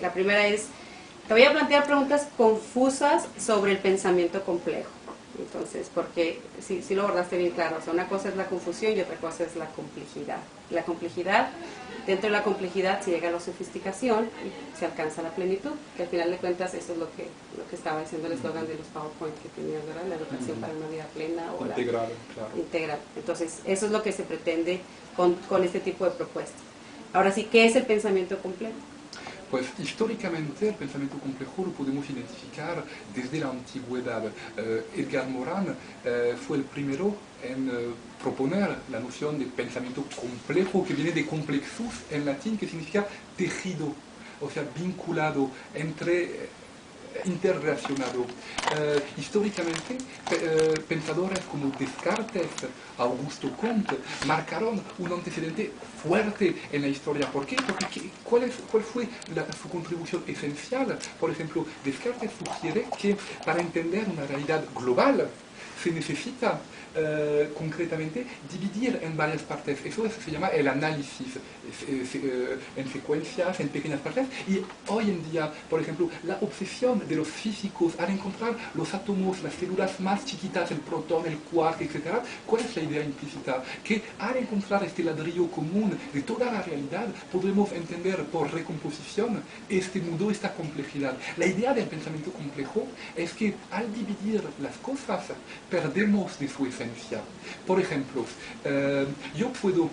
La primera es, te voy a plantear preguntas confusas sobre el pensamiento complejo. Entonces, porque si lo abordaste bien claro, o sea, una cosa es la confusión y otra cosa es la complejidad. La complejidad, dentro de la complejidad se llega a la sofisticación y se alcanza la plenitud, que al final de cuentas eso es lo que estaba diciendo el eslogan de los PowerPoint que tenías, ¿verdad? La educación para una vida plena o integral, claro. Integral. Entonces, eso es lo que se pretende con este tipo de propuestas. Ahora sí, ¿qué es el pensamiento complejo? Pues históricamente el pensamiento complejo lo podemos identificar desde la antigüedad. Edgar Morin fue el primero en proponer la noción de pensamiento complejo, que viene de complexus en latín, que significa tejido, o sea, vinculado interrelacionado. Históricamente, pensadores como Descartes, Augusto Comte, marcaron un antecedente fuerte en la historia. ¿Por qué? Porque ¿cuál fue su contribución esencial? Por ejemplo, Descartes sugiere que para entender una realidad global se necesita concretamente dividir en varias partes. Eso se llama el análisis en secuencias, en pequeñas partes. Y hoy en día, por ejemplo, la obsesión de los físicos al encontrar los átomos, las células más chiquitas, el protón, el quark, etc. ¿Cuál es la idea implícita? Que al encontrar este ladrillo común de toda la realidad, podremos entender por recomposición este mundo, esta complejidad. La idea del pensamiento complejo es que al dividir las cosas, perdemos de su esencia. Por ejemplo, yo puedo,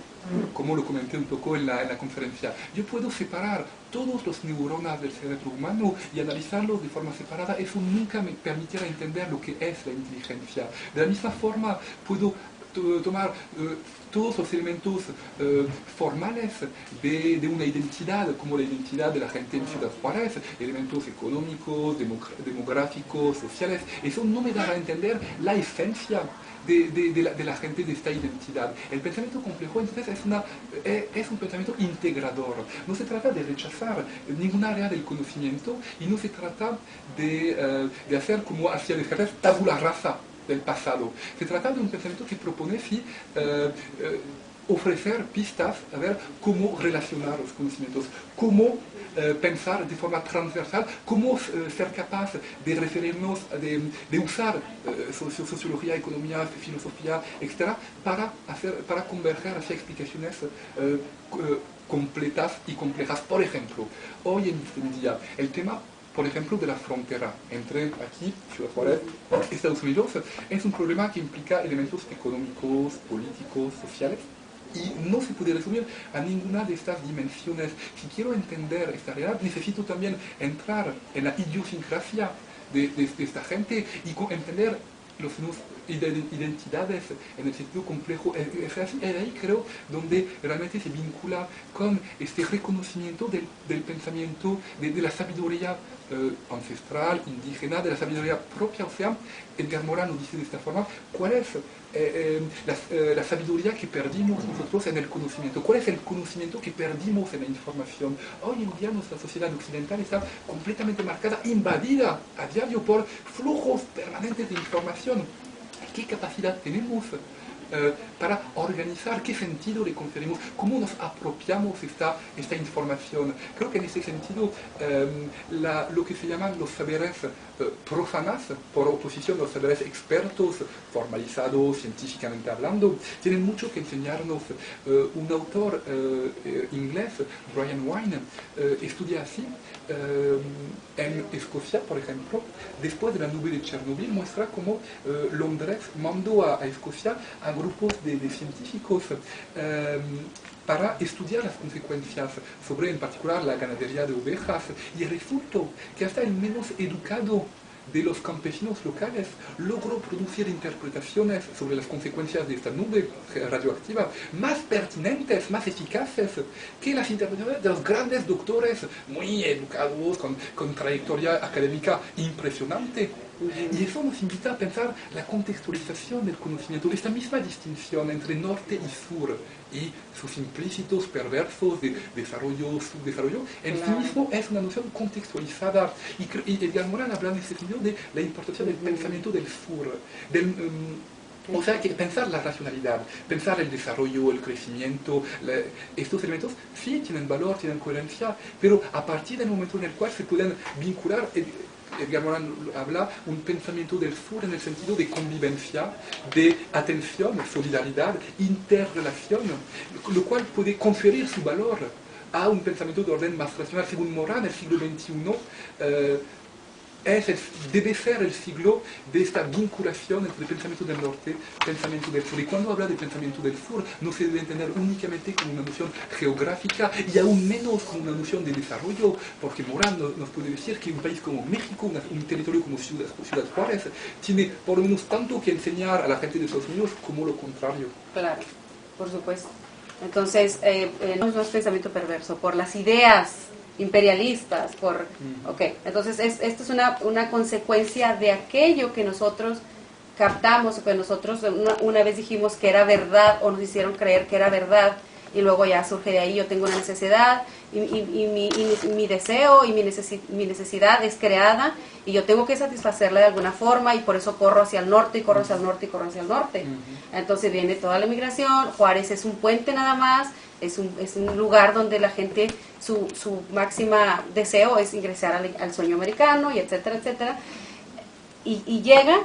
como lo comenté un poco en la conferencia, yo puedo separar todos los neuronas del cerebro humano y analizarlos de forma separada. Eso nunca me permitirá entender lo que es la inteligencia. De la misma forma, puedo tomar todos los elementos formales de una identidad, como la identidad de la gente en Ciudad Juárez, elementos económicos, demográficos, sociales. Eso no me dará a entender la esencia de la gente de esta identidad. El pensamiento complejo entonces es un pensamiento integrador. No se trata de rechazar ninguna área del conocimiento y no se trata de hacer como hacía Descartes, tabula rasa del pasado. Se trata de un pensamiento que propone ofrecer pistas a ver cómo relacionar los conocimientos, cómo pensar de forma transversal, cómo ser capaz de referirnos, de usar sociología, economía, filosofía, etc., para converger hacia explicaciones completas y complejas. Por ejemplo, hoy en día, el tema, por ejemplo, de la frontera entre aquí, Ciudad Juárez, Estados Unidos, es un problema que implica elementos económicos, políticos, sociales, y no se puede resumir a ninguna de estas dimensiones. Si quiero entender esta realidad, necesito también entrar en la idiosincrasia de esta gente y entender los identidades en el sentido complejo. Es ahí, creo, donde realmente se vincula con este reconocimiento del pensamiento, de la sabiduría ancestral, indígena, de la sabiduría propia. O sea, Edgar Morin nos dice de esta forma, ¿cuál es la sabiduría que perdimos nosotros en el conocimiento? ¿Cuál es el conocimiento que perdimos en la información? Hoy en día nuestra sociedad occidental está completamente marcada, invadida a diario por flujos permanentes de información. ¿Qué capacidad tenemos para organizar? ¿Qué sentido le conferimos? ¿Cómo nos apropiamos esta información? Creo que en ese sentido lo que se llaman los saberes profanas, por oposición a los saberes expertos, formalizados, científicamente hablando, tienen mucho que enseñarnos. Un autor inglés, Brian Wine, estudia así. En Escocia, por ejemplo, después de la nube de Chernobyl, muestra cómo Londres mandó a Escocia a grupos de científicos para estudiar las consecuencias sobre, en particular, la ganadería de ovejas, y resultó que hasta el menos educado de los campesinos locales logró producir interpretaciones sobre las consecuencias de esta nube radioactiva más pertinentes, más eficaces que las interpretaciones de los grandes doctores muy educados, con trayectoria académica impresionante. Y eso nos invita a pensar la contextualización del conocimiento, esta misma distinción entre norte y sur y sus implícitos perversos de desarrollo, subdesarrollo, en sí mismo es una noción contextualizada. Y Edgar Morin habla en ese sentido de la importancia del pensamiento del sur, O sea que pensar la racionalidad, pensar el desarrollo, el crecimiento, estos elementos sí tienen valor, tienen coherencia, pero a partir del momento en el cual se pueden vincular, Edgar Morin habla un pensamiento del sur en el sentido de convivencia, de atención, solidaridad, interrelación, lo cual puede conferir su valor a un pensamiento de orden más racional. Según Morin, el siglo XXI debe ser el siglo de esta vinculación entre el pensamiento del norte y el pensamiento del sur. Y cuando habla del pensamiento del sur, no se debe entender únicamente como una noción geográfica y aún menos como una noción de desarrollo, porque Morán nos puede decir que un país como México, un territorio como Ciudad Juárez, tiene por lo menos tanto que enseñar a la gente de Estados Unidos como lo contrario. Claro, por supuesto. Entonces, no es pensamiento perverso, por las ideas imperialistas, entonces esto es una consecuencia de aquello que nosotros captamos, o que nosotros una vez dijimos que era verdad, o nos hicieron creer que era verdad, y luego ya surge de ahí, yo tengo una necesidad, y mi deseo y mi necesidad es creada, y yo tengo que satisfacerla de alguna forma, y por eso corro hacia el norte, y corro hacia el norte, y corro hacia el norte. Entonces viene toda la migración. Juárez es un puente nada más, es un lugar donde la gente, su máxima deseo es ingresar al sueño americano, y etcétera, etcétera, y llega